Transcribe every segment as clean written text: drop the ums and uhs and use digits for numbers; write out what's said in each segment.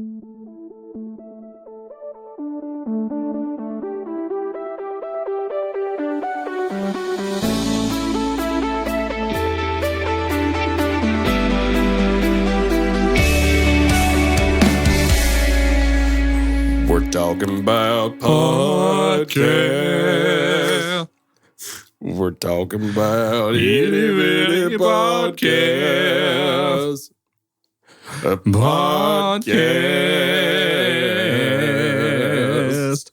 We're talking about podcast. We're talking about itty bitty podcast. A podcast.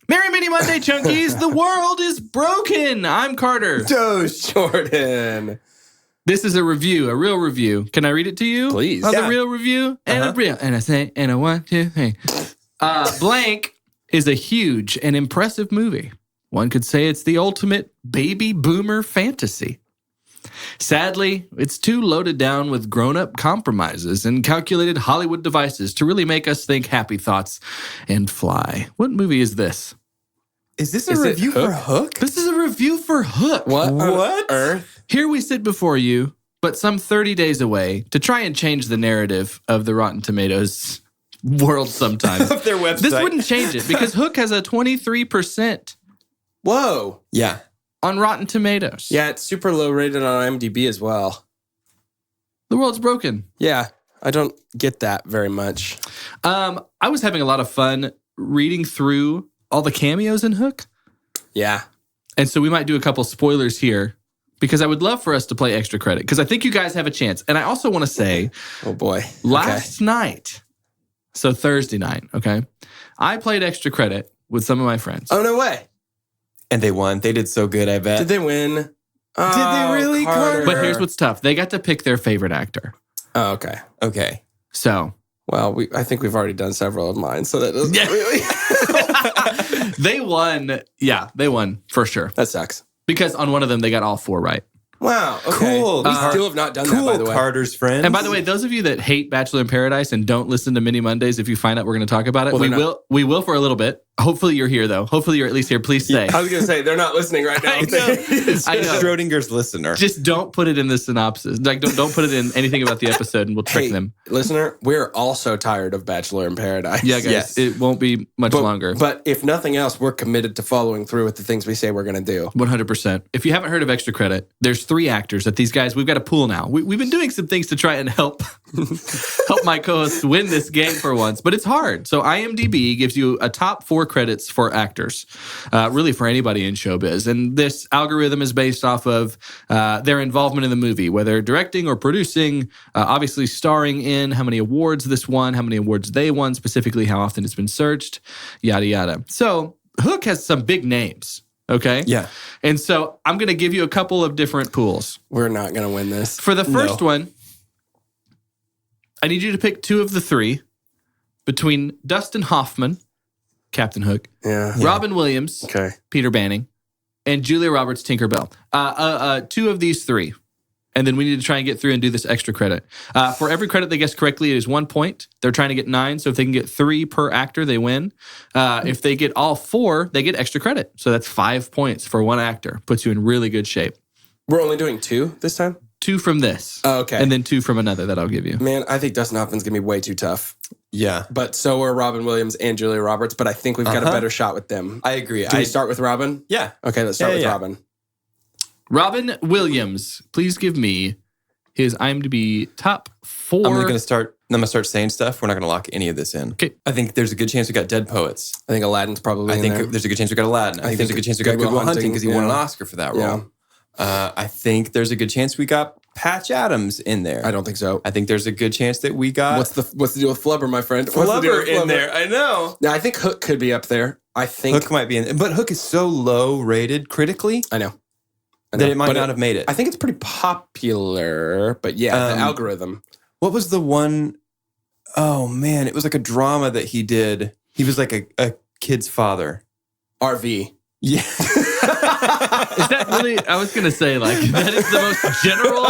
Merry Mini Monday, Chunkies. The world is broken. I'm Carter. Joe's Jordan. This is a review, a real review. Can I read it to you? Please. Of Yeah. the real review? And a real. And I say, and a 1, 2, 3. Blank is a huge and impressive movie. One could say it's the ultimate baby boomer fantasy. Sadly, it's too loaded down with grown-up compromises and calculated Hollywood devices to really make us think happy thoughts and fly. What movie is this? Is this a review for Hook? This is a review for Hook. What on earth? Here we sit before you, but some 30 days away, to try and change the narrative of the Rotten Tomatoes world sometimes. Of their website. This wouldn't change it because Hook has a 23% Whoa. Yeah. on Rotten Tomatoes. Yeah, it's super low rated on IMDb as well. The world's broken. Yeah, I don't get that very much. I was having a lot of fun reading through all the cameos in Hook. Yeah. And so we might do a couple spoilers here because I would love for us to play extra credit because I think you guys have a chance. And I also want to say, Oh, boy. last night, so Thursday night, okay, I played extra credit with some of my friends. Oh, no way. And they won. They did so good, I bet. Did they win? Did they really, Carter? But here's what's tough. They got to pick their favorite actor. Oh, okay. Okay. So Well, I think we've already done several of mine, so that doesn't really... they won. Yeah, they won for sure. That sucks. Because on one of them, they got all 4 right. Wow. Okay. Cool. We still have not done that, by the way. Carter's friends. And by the way, those of you that hate Bachelor in Paradise and don't listen to Mini Mondays, if you find out we're going to talk about it, Well, we will for a little bit. Hopefully you're here, though. Hopefully you're at least here. Please stay. I was going to say, they're not listening right now. I know. I know. Schrodinger's listener. Just don't put it in the synopsis. Like, don't put it in anything about the episode, and we'll trick Hey, them. listener, we're also tired of Bachelor in Paradise. Yeah, guys, Yes. it won't be much longer. But if nothing else, we're committed to following through with the things we say we're going to do. 100%. If you haven't heard of Extra Credit, there's 3 actors that these guys, we've got a pool now. We've been doing some things to try and help my co-hosts win this game for once, but it's hard. So IMDb gives you a top 4 credits for actors, really for anybody in showbiz. And this algorithm is based off of their involvement in the movie, whether directing or producing, obviously starring in, how many awards this won, how many awards they won, specifically how often it's been searched, yada, yada. So Hook has some big names. Okay? Yeah. And so I'm going to give you a couple of different pools. We're not going to win this. For the first one, I need you to pick 2 of the 3 between Dustin Hoffman, Captain Hook, Yeah. Robin Williams, Okay. Peter Banning, and Julia Roberts, Tinkerbell. 2 of these 3. And then we need to try and get through and do this extra credit. For every credit they guess correctly, it is 1 point. They're trying to get 9. So if they can get 3 per actor, they win. If they get all 4, they get extra credit. So that's 5 points for 1 actor. Puts you in really good shape. We're only doing 2 this time? 2 from this. Oh, okay. And then 2 from another that I'll give you. Man, I think Dustin Hoffman's going to be way too tough. Yeah. But so are Robin Williams and Julia Roberts, but I think we've got a better shot with them. I agree. Do we start with Robin? Yeah. Okay, let's start with Yeah. Robin. Robin Williams, please give me his IMDb top 4. I'm going to start saying stuff. We're not going to lock any of this in. Okay. I think there's a good chance we got Dead Poets. I think Aladdin's probably I in think there. there's a good chance we got Aladdin. I think there's a good chance we got Good Will Hunting because he won an Oscar for that role. I think there's a good chance we got Patch Adams in there. I don't think so. I think there's a good chance that we got What's the deal with Flubber, my friend? What's the deal Flubber with in Flubber? there. I know. Now, I think Hook could be up there. I think Hook might be in, but Hook is so low rated critically I know. that it might But not have made it. I think it's pretty popular, but yeah, the algorithm. What was the one? Oh man, it was like a drama that he did. He was like a kid's father. RV. Yeah. Is that really? I was gonna say like that is the most general.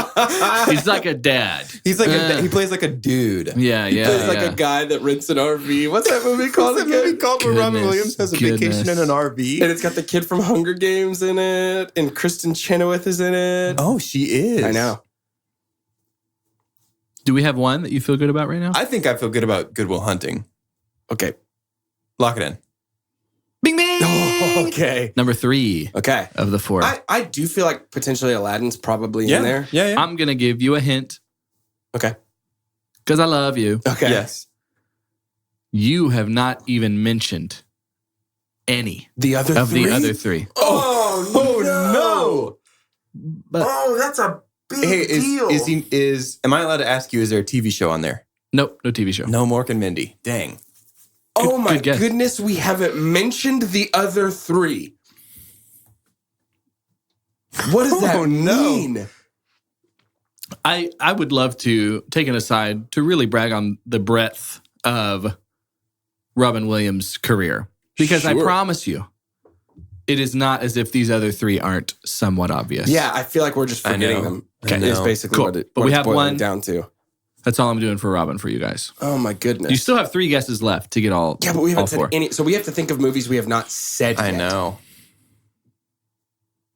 He's like a dad. He's like he plays like a dude. Yeah, yeah. It's like yeah. a guy that rents an RV. What's that movie called? What's that movie again? called where Robin Goodness, Williams has a vacation in an RV? And it's got the kid from Hunger Games in it, and Kristen Chenoweth is in it. Oh, she is. I know. Do we have one that you feel good about right now? I think I feel good about Good Will Hunting. Okay. Lock it in. Bing, bing. Oh, okay. Number 3 Okay. of the 4. I do feel like potentially Aladdin's probably in there. Yeah. I'm going to give you a hint Okay. because I love you. Okay. Yes. You have not even mentioned any The other of three? the other 3. Oh, no. But that's a big Hey, am I allowed to ask you, is there a TV show on there? nope, no TV show. No Mork and Mindy. Dang. Oh my good guess. goodness, we haven't mentioned the other 3. What does that mean? I would love to take an aside to really brag on the breadth of Robin Williams' career. Because I Sure. promise you, it is not as if these other 3 aren't somewhat obvious. Yeah, I feel like we're just forgetting them. I know. Is basically Cool. what it But what we it's have boiling one. down to. That's all I'm doing for Robin for you guys. Oh my goodness. You still have 3 guesses left to get all Yeah, but we all haven't 4. said any. So we have to think of movies we have not said I yet. know.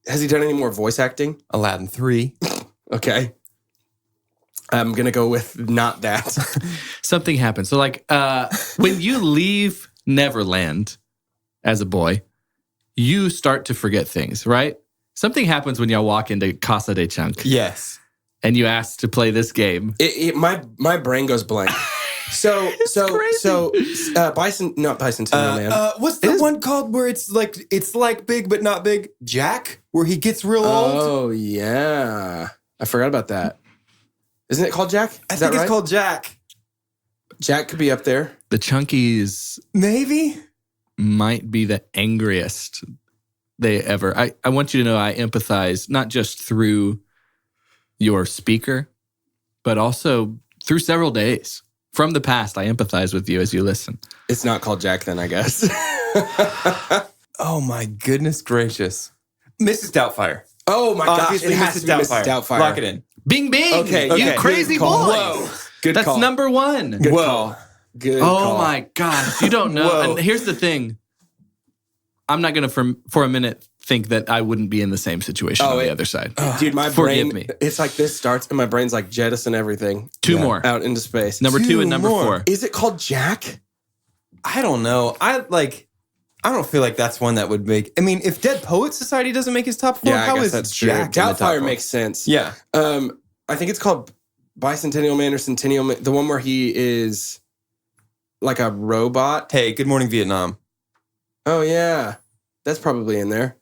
Has he done any more voice acting? Aladdin 3. Okay. I'm going to go with not that. Something happens. So like when you leave Neverland as a boy, you start to forget things, right? Something happens when y'all walk into Casa de Chunk Yes. and you ask to play this game. My brain goes blank. So Bicentennial Man. What's the one called where it's like big but not big? Jack, where he gets real old. Oh yeah, I forgot about that. Isn't it called Jack? I think it's called Jack. Jack could be up there. The Chunkies Maybe. might be the angriest they ever. I want you to know I empathize not just through your speaker, but also through several days. From the past, I empathize with you as you listen. It's not called Jack then, I guess. Oh my goodness gracious. Mrs. Doubtfire. Oh my gosh, Obviously it has to be Mrs. Doubtfire. Lock it in. Bing, bing. Okay, You okay. crazy Good boy. call. Whoa. Good That's call. number 1. Good Whoa. call. Good Oh call. my gosh, you don't know. Whoa. And here's the thing. I'm not going to, for a minute, think that I wouldn't be in the same situation on the other side. Dude, my Forgive brain, me. it's like this starts and my brain's like jettison everything. 2 more. Out into space. Number 2 and number more. 4. Is it called Jack? I don't know. I don't feel like that's one that would make. I mean, if Dead Poets Society doesn't make his top 4, Yeah, I how guess is that's true. Jack in the top Doubtfire 4? makes sense. Yeah. I think it's called Bicentennial Man or Centennial Man. The one where he is like a robot. Hey, Good Morning Vietnam. Oh yeah, that's probably in there.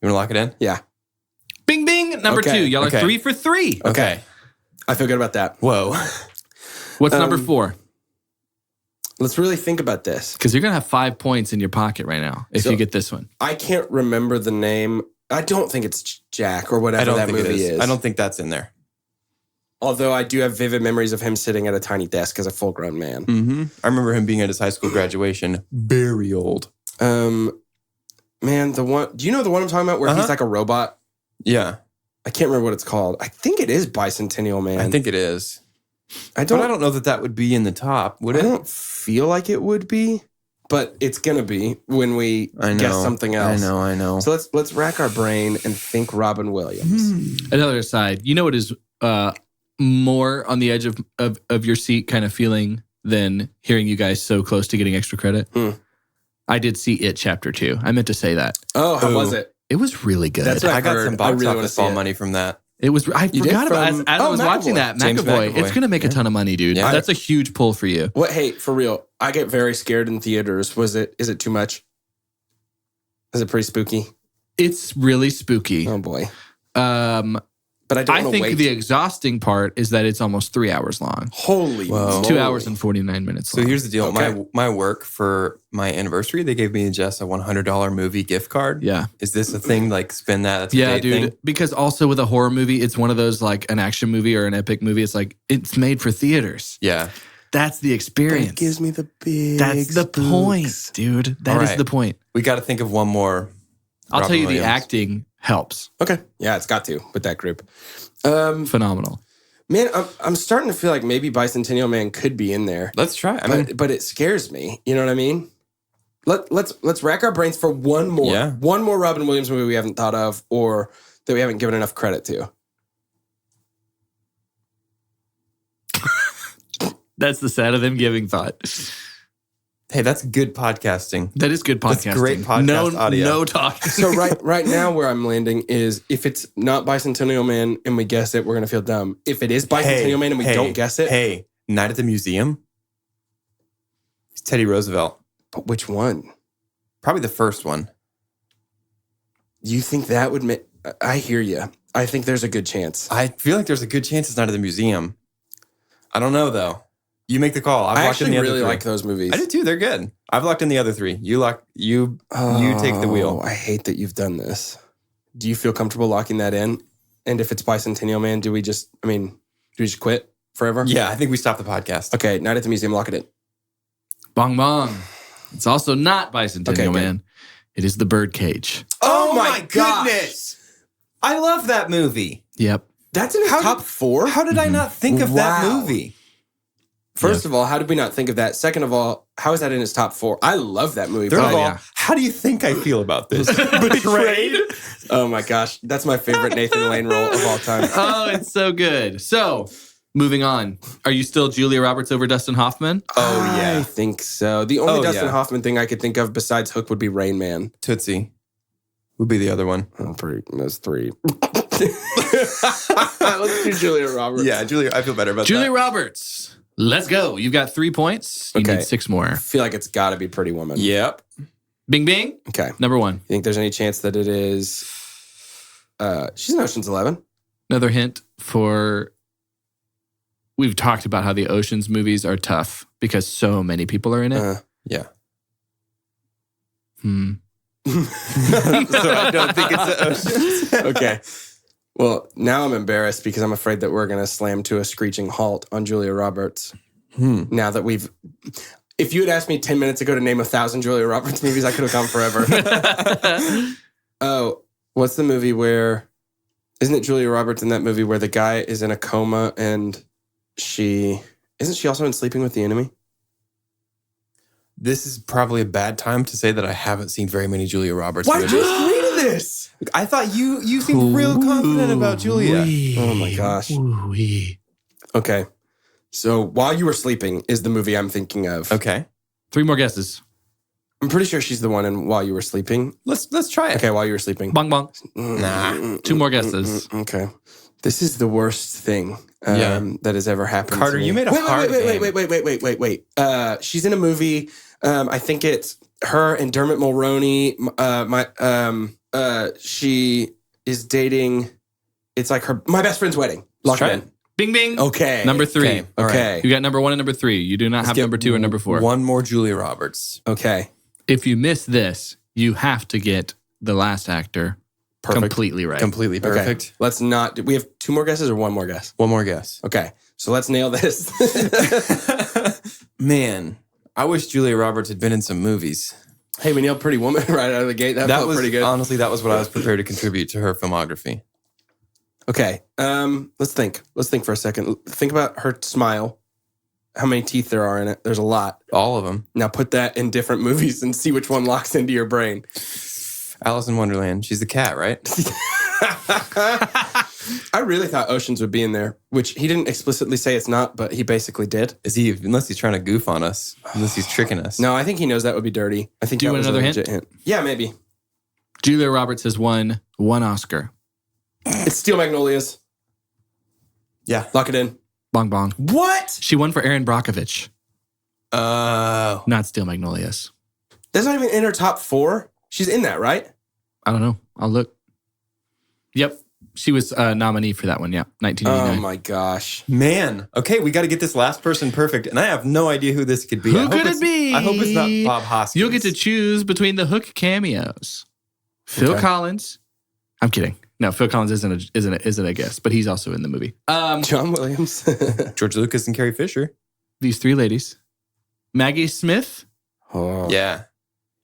You want to lock it in? Yeah. Bing, bing. Number Okay. 2. Y'all Okay. are 3 for 3. Okay. I feel good about that. Whoa. What's number 4? Let's really think about this. Because you're going to have 5 points in your pocket right now if So- you get this one. I can't remember the name. I don't think it's Jack or I whatever don't that think it movie is. is. I don't think that's in there. Although I do have vivid memories of him sitting at a tiny desk as a full-grown man. Mm-hmm. I remember him being at his high school graduation. Very old. Man, the one. Do you know the one I'm talking about where he's like a robot? Yeah. I can't remember what it's called. I think it is Bicentennial Man. I think it is. I But I don't know that would be in the top, would I it? don't feel like it would be, but it's gonna be when we I know. guess something else. I know. So let's rack our brain and think Robin Williams. Another aside, you know what is more on the edge of your seat kind of feeling than hearing you guys so close to getting extra credit? I did see It Chapter 2. I meant to say that. Oh, how was it? It was really good. That's what I got heard. some I box really wanna office see ball it. money from that. It was. I You forgot did about from- as I oh, was watching McAvoy. that. James McAvoy. McAvoy. It's going to make a ton of money, dude. Yeah. That's a huge pull for you. What? Hey, for real, I get very scared in theaters. Is it too much? Is it pretty spooky? It's really spooky. Oh boy. But I don't I want to think wait. the exhausting part is that it's almost 3 hours long. Holy Whoa. 2 hours and 49 minutes So long. here's the deal. Okay. My work for my anniversary, they gave me just a $100 movie gift card. Yeah. Is this a thing? Like spend that? That's a Yeah, date dude. thing? Because also with a horror movie, it's one of those like an action movie or an epic movie. It's like it's made for theaters. Yeah. That's the experience. It gives me the big. That's the spooks. point, dude. That All is right. the point. We got to think of one more. I'll Robin tell you, the Williams. acting helps. Okay. Yeah, it's got to with that group. Phenomenal. Man, I'm starting to feel like maybe Bicentennial Man could be in there, Let's try. but it scares me. You know what I mean? Let's rack our brains for one more. Yeah. One more Robin Williams movie we haven't thought of or that we haven't given enough credit to. That's the sad of them giving thought. Hey, that's good podcasting. That is good podcasting. That's great podcast audio. No talking. So right now where I'm landing is if it's not Bicentennial Man and we guess it, we're going to feel dumb. If it is Bicentennial Man and we don't guess it. Hey, Night at the Museum? It's Teddy Roosevelt. But which one? Probably the first one. You think that would make... I hear you. I think there's a good chance. I feel like there's a good chance it's Night at the Museum. I don't know, though. You make the call. I actually really like those movies. I do too. They're good. I've locked in the other three. You take the wheel. I hate that you've done this. Do you feel comfortable locking that in? And if it's Bicentennial Man, do we just quit forever? Yeah, I think we stop the podcast. Okay, Night at the Museum, lock it in. Bong bong. It's also not Bicentennial Man. It is The Birdcage. Oh my goodness. I love that movie. Yep. That's in his top 4? How did I not think of that movie? First of all, how did we not think of that? Second of all, how is that in his top 4? I love that movie. Third of all, how do you think I feel about this? Betrayed? Oh my gosh. That's my favorite Nathan Lane role of all time. Oh, it's so good. So, moving on. Are you still Julia Roberts over Dustin Hoffman? Oh, yeah. I think so. The only Dustin Hoffman thing I could think of besides Hook would be Rain Man. Tootsie would be the other one. Those 3. Let's do Julia Roberts. Yeah, Julia. I feel better about Julia Roberts. Let's go. You've got 3 points. You need 6 more. I feel like it's got to be Pretty Woman. Yep. Bing, bing. Okay. Number 1. You think there's any chance that it is... she's in Ocean's 11. Another hint for... We've talked about how the Ocean's movies are tough because so many people are in it. Yeah. So I don't think it's the Ocean's. Okay. Well, now I'm embarrassed because I'm afraid that we're going to slam to a screeching halt on Julia Roberts. Now that we've... If you had asked me 10 minutes ago to name 1,000 Julia Roberts movies, I could have gone forever. Oh, what's the movie where... Isn't it Julia Roberts in that movie where the guy is in a coma and she... Isn't she also in Sleeping with the Enemy? This is probably a bad time to say that I haven't seen very many Julia Roberts movies. Why did you agree to this? I thought you seemed real confident about Julia. Oh my gosh. Okay. So While You Were Sleeping is the movie I'm thinking of. Okay. 3 more guesses. I'm pretty sure she's the one in While You Were Sleeping. Let's try it. Okay, While You Were Sleeping. Bong bong. Nah. 2 more guesses. Okay. This is the worst thing that has ever happened Carter, to me. you made a hard game. Wait. She's in a movie. I think it's her and Dermot Mulroney. She is dating. It's like my best friend's wedding. Lock it in. Bing, bing. Okay. Number 3. Okay. You got number 1 and number 3. You do not have number 2 and number 4. One more Julia Roberts. Okay. If you miss this, you have to get the last actor completely right. Completely perfect. Okay. Let's not. We have 2 more guesses or 1 more guess? 1 more guess. Okay. So let's nail this. Man, I wish Julia Roberts had been in some movies. Hey, we nailed Pretty Woman right out of the gate. That felt pretty good. Honestly, that was what I was prepared to contribute to her filmography. Okay. Let's think. Let's think for a second. Think about her smile. How many teeth there are in it. There's a lot. All of them. Now put that in different movies and see which one locks into your brain. Alice in Wonderland. She's the cat, right? I really thought Oceans would be in there, which he didn't explicitly say it's not, but he basically did. Is he? Unless he's trying to goof on us. Unless he's tricking us. No, I think he knows that would be dirty. I think. Do you want another legit hint? Yeah, maybe. Julia Roberts has won 1 Oscar. It's Steel Magnolias. Yeah. Lock it in. Bong bong. What? She won for Erin Brockovich. Oh. Not Steel Magnolias. That's not even in her top 4. She's in that, right? I don't know. I'll look. Yep. She was a nominee for that one. Yeah. 1989. Oh my gosh. Man. Okay, we got to get this last person perfect. And I have no idea who this could be. Who could it be? I hope it's not Bob Hoskins. You'll get to choose between the Hook cameos. Phil Collins. I'm kidding. No, Phil Collins isn't a guest, but he's also in the movie. John Williams. George Lucas and Carrie Fisher. These 3 ladies. Maggie Smith. Oh. Yeah.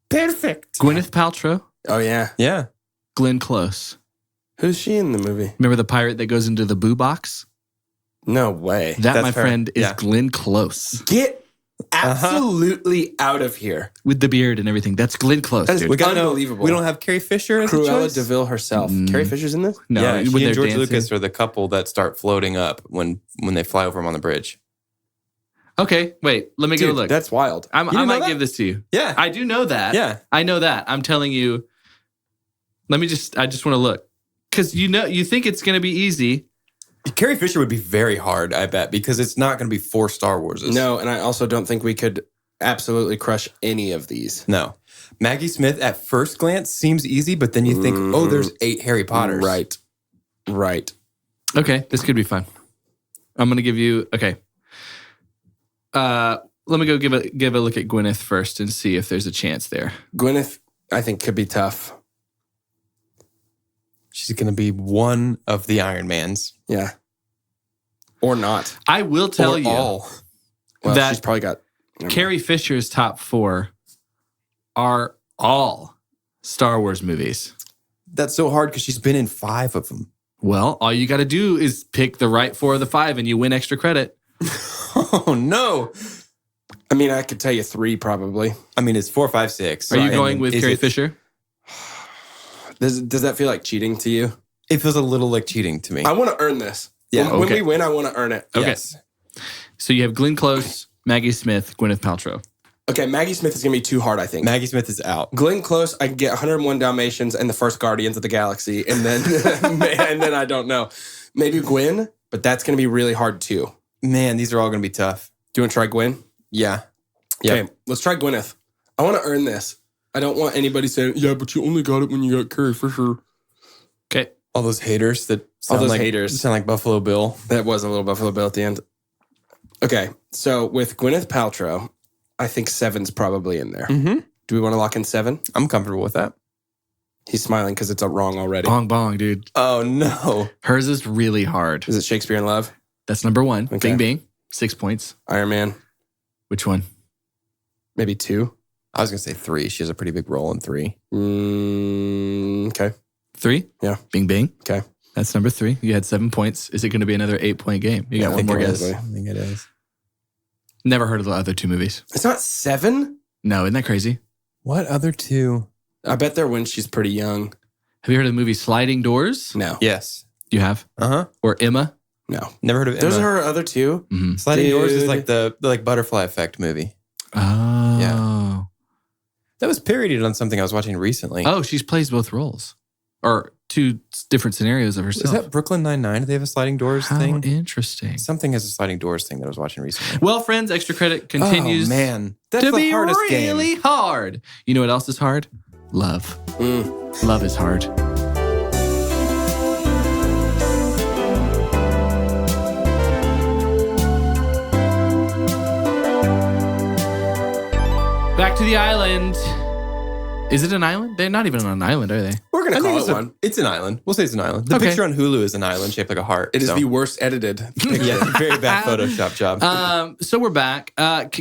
Perfect. Gwyneth Paltrow. Oh, yeah. Yeah. Glenn Close. Who's she in the movie? Remember the pirate that goes into the boo box? No way. That, my friend, is Glenn Close. Get absolutely out of here. With the beard and everything. That's Glenn Close, dude. We got unbelievable. We don't have Carrie Fisher as a Cruella choice? DeVille herself. Carrie Fisher's in this? No, yeah, when she they're and George dancing. Lucas are the couple that start floating up when they fly over him on the bridge. Okay, wait. Let me go look. That's wild. I might give this to you. Yeah. I do know that. Yeah. I know that. I'm telling you. I just want to look. Because you think it's going to be easy. Carrie Fisher would be very hard, I bet, because it's not going to be 4 Star Warses. No, and I also don't think we could absolutely crush any of these. No. Maggie Smith at first glance seems easy, but then you think, there's 8 Harry Potters. Right. Okay, this could be fun. I'm going to give you... Okay. Let me go give a look at Gwyneth first and see if there's a chance there. Gwyneth, I think, could be tough. She's going to be one of the Iron Mans. Yeah. Or not. I will tell you all. Well, that she's probably got... Carrie Fisher's top 4 are all Star Wars movies. That's so hard because she's been in 5 of them. Well, all you got to do is pick the right 4 of the 5 and you win extra credit. Oh, no. I mean, I could tell you 3 probably. I mean, it's 4, 5, 6. Are you going with Carrie Fisher? Does that feel like cheating to you? It feels a little like cheating to me. I want to earn this. Yeah. When we win, I want to earn it. Okay. Yes. So you have Glenn Close, Maggie Smith, Gwyneth Paltrow. Okay, Maggie Smith is going to be too hard, I think. Maggie Smith is out. Glenn Close, I can get 101 Dalmatians and the first Guardians of the Galaxy, and then and then I don't know. Maybe Gwen, but that's going to be really hard too. Man, these are all going to be tough. Do you want to try Gwen? Yeah. Okay, let's try Gwyneth. I want to earn this. I don't want anybody saying, yeah, but you only got it when you got Carrie Fisher. Okay. All those haters that sound like Buffalo Bill. That was a little Buffalo Bill at the end. Okay, so with Gwyneth Paltrow, I think 7's probably in there. Mm-hmm. Do we want to lock in 7? I'm comfortable with that. He's smiling because it's a wrong already. Bong bong, dude. Oh, no. Hers is really hard. Is it Shakespeare in Love? That's number 1. Okay. Bing Bing. 6 points. Iron Man? Which one? Maybe 2? I was going to say 3. She has a pretty big role in 3. Okay. 3? Yeah. Bing Bing. Okay. That's number 3. You had 7 points. Is it going to be another 8-point game? You got one more guess. I think it is. Never heard of the other 2 movies. It's not 7? No, isn't that crazy? What other 2? I bet they're when she's pretty young. Have you heard of the movie Sliding Doors? No. Yes. You have? Uh-huh. Or Emma? No. Never heard of Emma. Those are her other 2? Mm-hmm. Sliding Doors is Dude. like the Butterfly Effect movie. Oh. Yeah. That was parodied on something I was watching recently. Oh, she plays both roles. Or 2 different scenarios of herself. Is that Brooklyn Nine-Nine? Do they have a sliding doors How thing? interesting. Something has a sliding doors thing that I was watching recently. Well, friends, extra credit continues Oh, man. That's to the be hardest really game. hard. You know what else is hard? Love. Love is hard. Back to the island. Is it an island? They're not even on an island, are they? We're going to call it one. It's an island. We'll say it's an island. The Okay. picture on Hulu is an island shaped like a heart. It is the worst edited picture. Yeah, very bad Photoshop job. So we're back.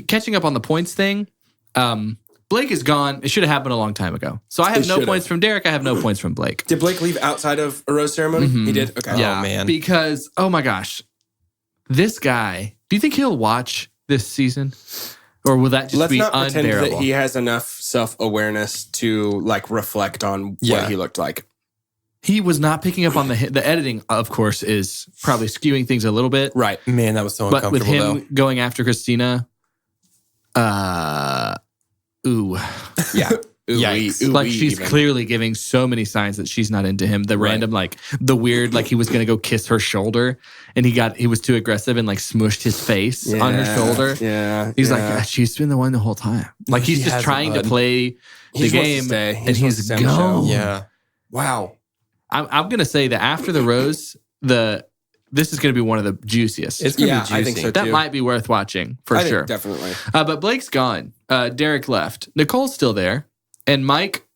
Catching up on the points thing. Blake is gone. It should have happened a long time ago. So I have It no should've. points from Derek. I have no points from Blake. Did Blake leave outside of a rose ceremony? He did? Okay. Yeah, man. Because, oh my gosh, this guy, do you think he'll watch this season? Or will that just Let's be not pretend unbearable? that he has enough self-awareness to like reflect on Yeah. what he looked like. He was not picking up on the editing, of course, is probably skewing things a little bit. Right. Man, that was so But with uncomfortable, him going after Christina, ooh. Yeah. Ooh, Yikes. ooh, Like she's even. clearly giving so many signs that she's not into him. The random, like the weird, like he was gonna go kiss her shoulder and he was too aggressive and like smushed his face on her shoulder. Yeah. He's yeah. like, "God, she's been the one the whole time. Like he's She just hasn't, trying to bud. play the He just wants to game stay. He and just wants he's to stay on the show. gone. Yeah. Wow. I'm gonna say that after the rose, this is gonna be one of the juiciest. It's going to Yeah, be juicy. I think so that too. might be worth watching for I think sure. definitely. But Blake's gone. Derek left. Nicole's still there. And Mike,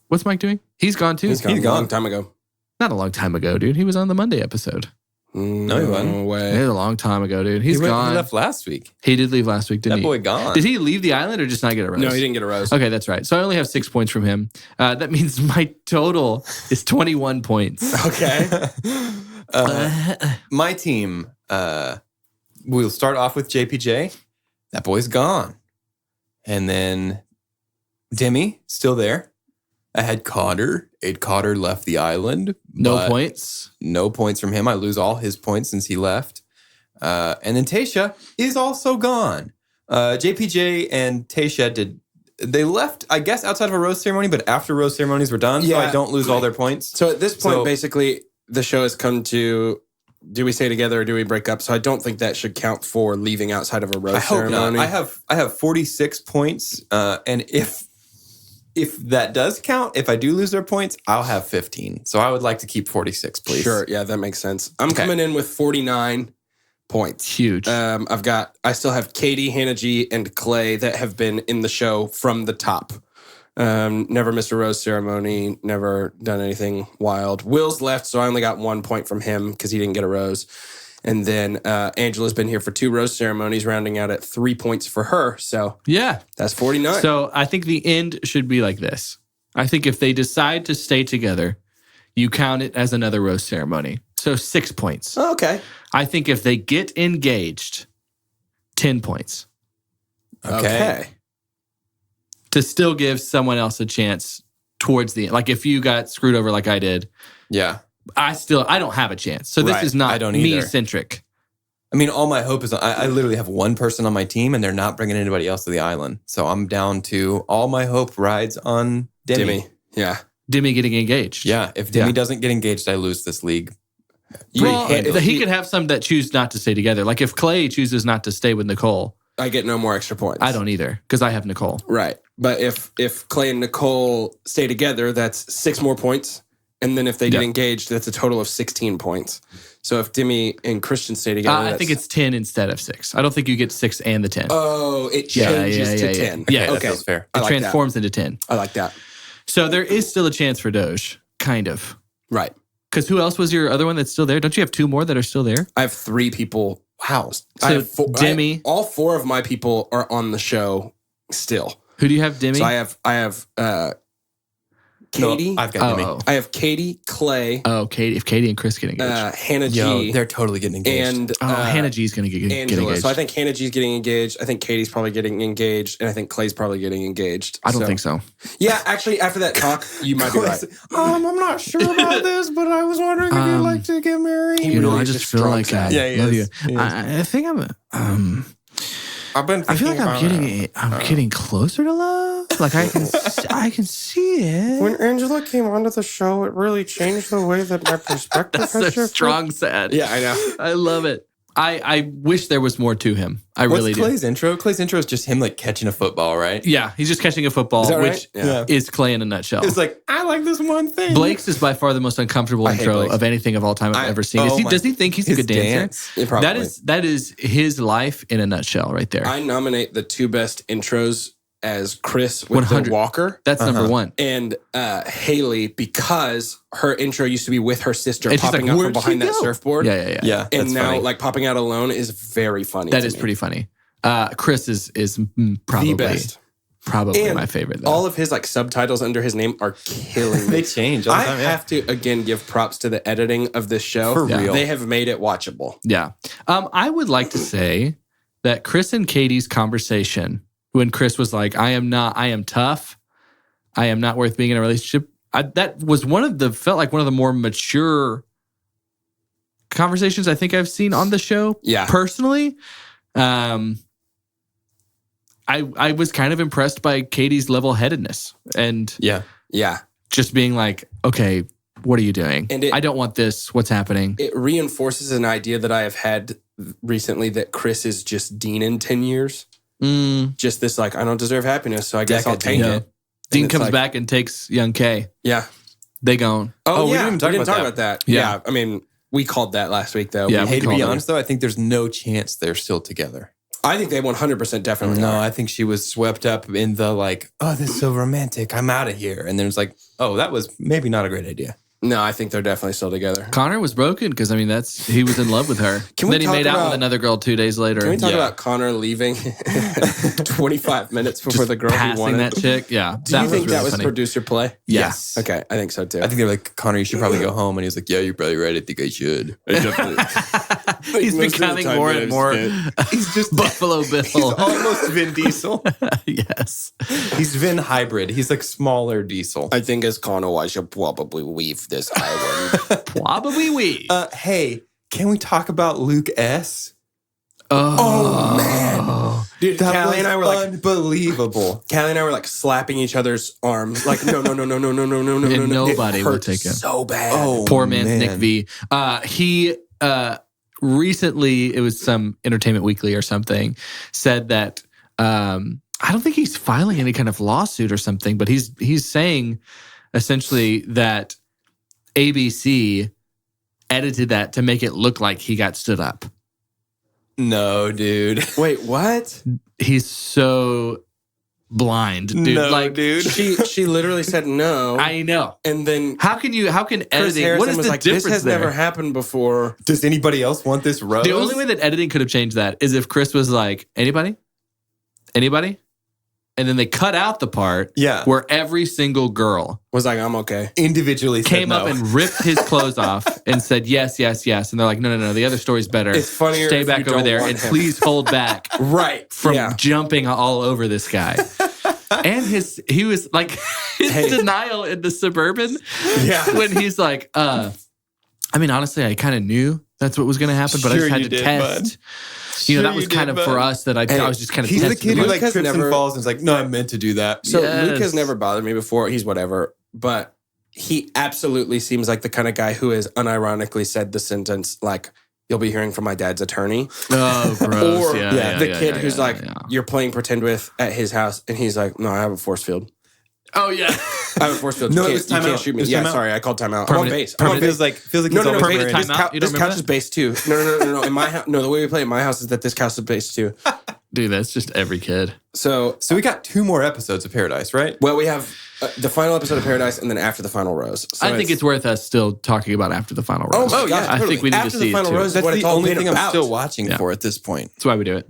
what's Mike doing? He's gone too. He's gone a long time ago. Not a long time ago, dude. He was on the Monday episode. No, he wasn't. No It way. was a long time ago, dude. He's He gone. left last week. He did leave last week, didn't That he? boy gone. Did he leave the island or just not get a rose? No, he didn't get a rose. Okay, that's right. So I only have 6 points from him. That means my total is 21 points. Okay. My team, we'll start off with JPJ. That boy's gone. And then Demi, still there. I had Cotter. Ed Cotter left the island. No but points. No points from him. I lose all his points since he left. And then Tasha is also gone. JPJ and Tasha they left, I guess, outside of a rose ceremony, but after rose ceremonies were done, so I don't lose all their points. So at this point, basically, the show has come to, do we stay together or do we break up? So I don't think that should count for leaving outside of a rose ceremony. I have 46 points, and if that does count, if I do lose their points, I'll have 15. So I would like to keep 46, please. Sure, yeah, that makes sense. I'm coming in with 49 points. Huge. I still have Katie, Hannah G, and Clay that have been in the show from the top. Never missed a rose ceremony, never done anything wild. Will's left, so I only got 1 point from him because he didn't get a rose. And then Angela's been here for 2 rose ceremonies, rounding out at 3 points for her. So yeah, that's 49. So I think the end should be like this. I think if they decide to stay together, you count it as another rose ceremony. So 6 points. Oh, okay. I think if they get engaged, 10 points. Okay. To still give someone else a chance towards the end. Like if you got screwed over like I did. Yeah. I don't have a chance. So this is not me-centric. I mean, all my hope is I literally have one person on my team and they're not bringing anybody else to the island. So I'm down to all my hope rides on Demi. Yeah. Demi getting engaged. Yeah. If Demi doesn't get engaged, I lose this league. Well, he could have some that choose not to stay together. Like if Clay chooses not to stay with Nicole. I get no more extra points. I don't either because I have Nicole. Right. But if Clay and Nicole stay together, that's 6 more points. And then if they get engaged, that's a total of 16 points. So if Demi and Christian stay together, I think it's 10 instead of 6. I don't think you get 6 and the 10. Oh, it changes to 10. Yeah, that feels fair. It transforms into 10. I like that. So there is still a chance for Doge, kind of. Right. Because who else was your other one that's still there? Don't you have 2 more that are still there? I have 3 people. Wow. So Demi. All 4 of my people are on the show still. Who do you have, Demi? So I have Katie. No, I've got Demi. I have Katie, Clay. Oh, Katie. If Katie and Chris get engaged. Hannah G. They're totally getting engaged. And Hannah G's going to get engaged. So I think Hannah G's getting engaged. I think Katie's probably getting engaged. And I think Clay's probably getting engaged. I don't think so. Yeah, actually, after that talk, you might be right. I'm not sure about this, but I was wondering if you'd like to get married. I just feel like I love you. I think I feel like I'm getting closer to love. Like I can see it. When Angela came onto the show, it really changed the way that my perspective That's has so shifted. strong sad. Yeah, I know. I love it. I wish there was more to him. I really do. What's Clay's intro? Clay's intro is just him like catching a football, right? Yeah, he's just catching a football, which right? is Clay in a nutshell. It's like, I like this one thing. Blake's is by far the most uncomfortable intro of anything of all time I've ever seen. Does he think he's a good dancer? Yeah, probably. That is his life in a nutshell right there. I nominate the 2 best intros as Chris with the walker. That's number 1. And Haley, because her intro used to be with her sister And popping like, up from behind that surfboard. Yeah. And now like popping out alone is very funny. That is pretty funny. Chris is probably the best. Probably and my favorite. Though. All of his like subtitles under his name are killing me. They change all the time. I have to again give props to the editing of this show. For real. They have made it watchable. Yeah. I would like to say that Chris and Katie's conversation when Chris was like, I am tough. I am not worth being in a relationship. That was felt like one of the more mature conversations I think I've seen on the show. Yeah. Personally. I was kind of impressed by Katie's level-headedness and just being like, okay, what are you doing? And I don't want this. What's happening? It reinforces an idea that I have had recently that Chris is just Dean in 10 years. Just this like, I don't deserve happiness, so I guess I'll take it. Dean comes back and takes young K. Yeah. They gone. Oh, we yeah. didn't talk about that. Yeah. I mean, we called that last week, though. Yeah, hey, to be honest, though, I think there's no chance they're still together. I think they 100% definitely No, are. I think she was swept up in the like, oh, this is so romantic. I'm out of here. And then it's like, oh, that was maybe not a great idea. No, I think they're definitely still together. Connor was broken because he was in love with her. Then he made out with another girl 2 days later. Can we talk about Connor leaving 25 minutes before the girl he wanted? That chick? Yeah. Do you think that was producer play? Yes. Okay, I think so too. I think they're like, Connor, you should probably go home. And he's like, yeah, you're probably right. I think I should. He's becoming more and more. He's just Buffalo Bill. He's almost Vin Diesel. Yes. He's Vin hybrid. He's like smaller Diesel. I think as Connor, I should probably leave this island. Probably we. Hey, can we talk about Luke S? Oh, man. Dude, Callie and I were like, unbelievable. Callie and I were like slapping each other's arms. Like, no. And nobody would take him. So bad. Oh, Poor man's man. Nick V. He recently, it was some Entertainment Weekly or something, said that I don't think he's filing any kind of lawsuit or something, but he's saying essentially that ABC edited that to make it look like he got stood up. No, dude. Wait, what? He's so blind, dude. No, like, dude. She literally said no. I know. And then How can Chris editing? Harrison What is was the like, difference this has there? never happened before. Does anybody else want this rose? The only way that editing could have changed that is if Chris was like, anybody? And then they cut out the part where every single girl Was like, I'm okay. individually came said up no. and ripped his clothes off and said, yes. And they're like, no, the other story's better. It's funnier Stay if back you over don't there want and him." please hold back Right. from yeah. jumping all over this guy. And he was like, his denial in the Suburban Yeah. when he's like, I mean, honestly, I kind of knew that's what was going to happen, but I Sure just had you to did, test. Sure that was you kind did, of for bud. us that I was just kind of He's the testing kid who him. like has trips never- and falls and is like, no, I meant to do that. So Yes. Luke has never bothered me before. He's whatever. But he absolutely seems like the kind of guy who has unironically said the sentence like, you'll be hearing from my dad's attorney. Oh, gross. Or the kid who's like, yeah. you're playing pretend with at his house. And he's like, no, I have a force field. Oh, yeah. I have a force field. No, you it was can't timeout. shoot It me. was Yeah, timeout. sorry. I called timeout. I'm on base. I'm on Feels base. like No, it's always wait, permanent. Permanent timeout? You don't This remember couch is base too. No. In my house, no, the way we play at my house is that this couch is base too. Dude, that's just every kid. So, So we got 2 more episodes of Paradise, right? well, we have the final episode of Paradise and then after the final rose. So I think it's worth us still talking about after the final rose. Oh, my yeah, gosh, I totally. think we need after to the see it final too. rose is That's what it's the all only been thing about. I'm still watching Yeah. for at this point. That's why we do it.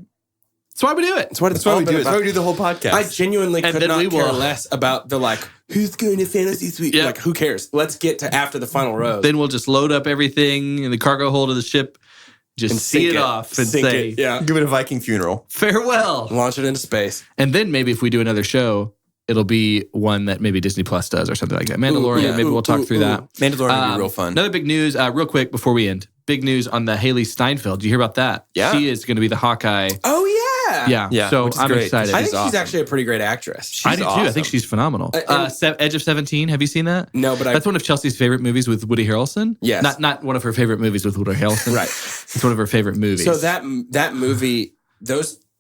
That's why we do it. That's what it's That's why all we been do it. That's about. why we do the whole podcast. I genuinely And could then not we care will- less about the like, who's going to fantasy suite? Yeah. Like, who cares? Let's get to after the final rose. Then we'll just load up everything in the cargo hold of the ship, just And see sink it it. off and Sink say it, yeah. Give it a Viking funeral. farewell. Launch it into space. And then maybe if we do another show, it'll be one that maybe Disney Plus does or something like that. Mandalorian, yeah. maybe we'll talk through that. Mandalorian would be real fun. Another big news, real quick before we end. Big news on the Haley Steinfeld. Did you hear about that? Yeah. She is going to be the Hawkeye. Oh, yeah. Yeah. So which is I'm great. excited. I think she's awesome. actually a pretty great actress. I do too. I awesome. think she's phenomenal. Edge of 17. Have you seen that? No, but That's one of Chelsea's favorite movies with Woody Harrelson. Yes. Not one of her favorite movies with Woody Harrelson. Right. It's one of her favorite movies. So that movie,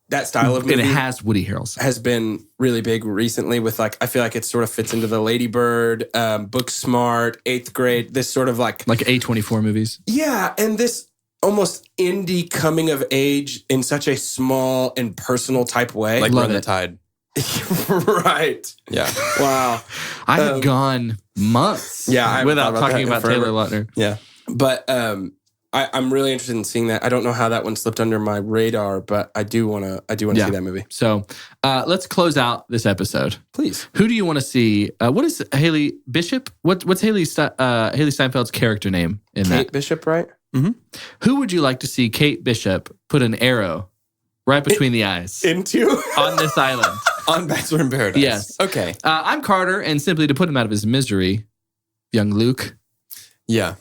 that style of movie and it has Woody Harrelson. has been really big recently with like, I feel like it sort of fits into the Lady Bird, Book Smart, 8th grade, this sort of like A24 movies. yeah, and this almost indie coming of age in such a small and personal type way. Like Love Run the it. Tide. right. Yeah. Wow. I have gone months Yeah, I haven't without thought about talking that in about Taylor forever. Lautner. Yeah. But I'm really interested in seeing that. I don't know how that one slipped under my radar, but I do want to Yeah. see that movie. So let's close out this episode. Please. Who do you want to see? What is Haley Bishop? What's Haley Steinfeld's character name in Kate that? Bishop, right? Who would you like to see Kate Bishop put an arrow right between the eyes Into on this island? On Bachelor in Paradise. Yes. Okay. I'm Carter, and simply to put him out of his misery, young Luke, Yeah.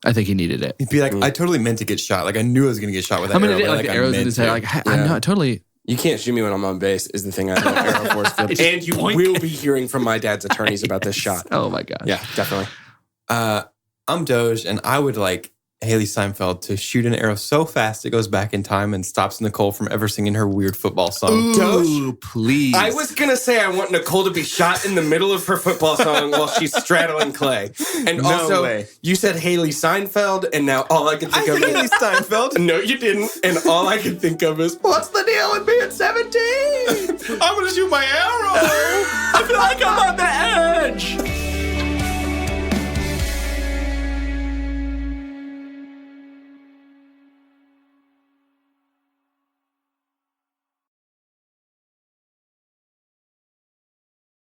I think he needed it. He'd be like, I totally meant to get shot. Like I knew I was going to get shot with that I mean, arrow. it, but, like the I arrows in meant his head. to. Like, I know, totally. You can't shoot me when I'm on base is the thing I know. Air Force Field. Just And you boink. will be hearing from my dad's attorneys about this shot. Oh my god. Yeah, definitely. I'm Doge, and I would like Haley Steinfeld to shoot an arrow so fast it goes back in time and stops Nicole from ever singing her weird football song. Ooh, please. I was going to say I want Nicole to be shot in the middle of her football song while she's straddling clay. And No also, way. you said Haley Seinfeld, and now all I can think I of said is... Haley Steinfeld. No, you didn't. And all I can think of is, what's the deal with being 17? I'm going to shoot my arrow. I feel like I'm on the edge.